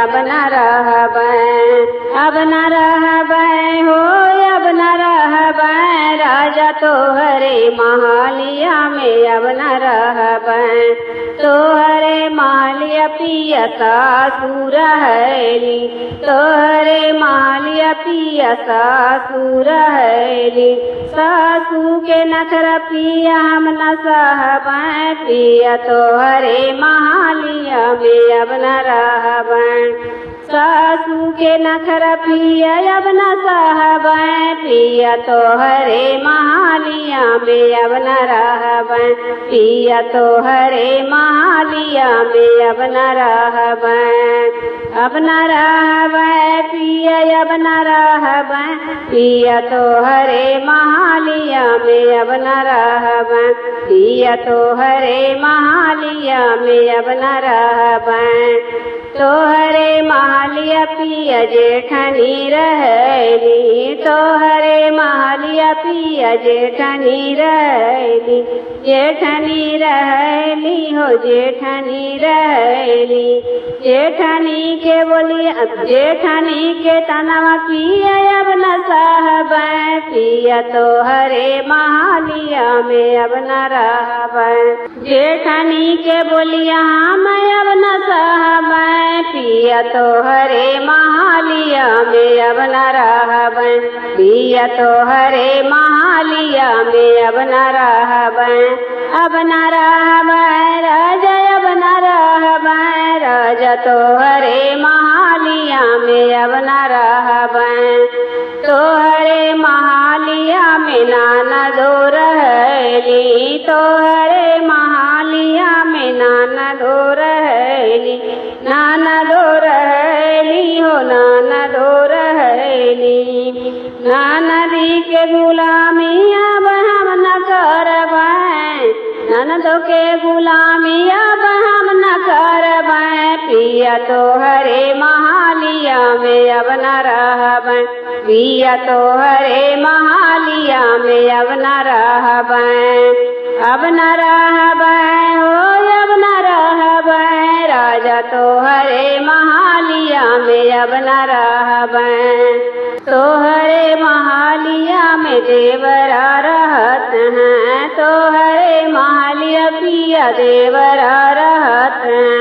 अब न रहबै, अब न रहबै हो अब न रहबै, राजा तोहरे महलिया में अब न रहबै, तोहरे महलिया पिया सासुर हैली, तोहरे महलिया पिया सासुर हैली, सासू के नखरा पिया हम न सहबै, पिया तोहरे महलिया में अब न रहबै, सासू के नखरा पिया अब न सहबै, पिया तोहरे महलिया में अब न रहबै, पिया तोहरे महलिया में अब न रहबै, अब न रहबै पिया अब न रहबै, पिया तोहरे महलिया में अब न रहबै, पिया तोहरे महलिया में अब न रहबै, तोहरे महलिया पिया जेठनी रहली, तोहरे महलिया पिया जेठनी रहली, जेठनी रहली हो जेठनी रहली, जेठनी के बोलिया जेठनी के तनवा पिया अब न सहबै, पिया तोहरे महलिया में अब न रहबै, जेठनी के बोलिया हम अब न सहबै, पिया तोहरे महलिया में अब न रहबै, पिया तोहरे महलिया में अब न रहबै, अब न रहबै राजा अब न रहबै, राजा तोहरे महलिया में अब न रहबै, तोहरे महलिया में ननदो रहली, तोहरे महलिया में ननदो रहली, ननदो रहली हो ननदो रहली, ननदी के गुलामी अब हम न करबै, ननदो के गुलामी अब हम न करबै, पिया तोहरे महलिया में अब न रहबै, पिया तोहरे महलिया में अब न रहबै, अब न रहबै हो अब न रहबै, राजा तोहरे महलिया में अब न रहबै, तोहरे महलिया में देवरा रहत हैं, तोहरे महलिया पिया देवरा रहत हैं,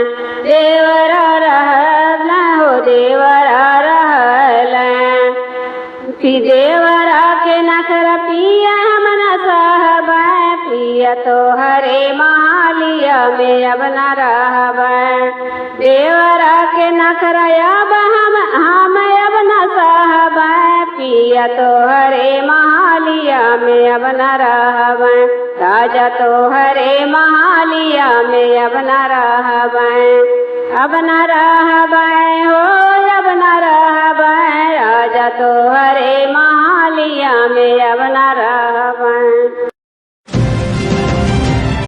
देवरा रहल हो देवरा रहल, कि देवरा के नखरा पिया हम न सहबै, पिया तोहरे महलिया में अब न रहबै, देवरा के नखरा अब हम अब न सहबै, पिया तोहरे महलिया में अब न रहबै, राजा तोहरे महलिया में अब न रहबै, अब न रहबै हो अब न रहबै, राजा तोहरे महलिया में अब न रहबै।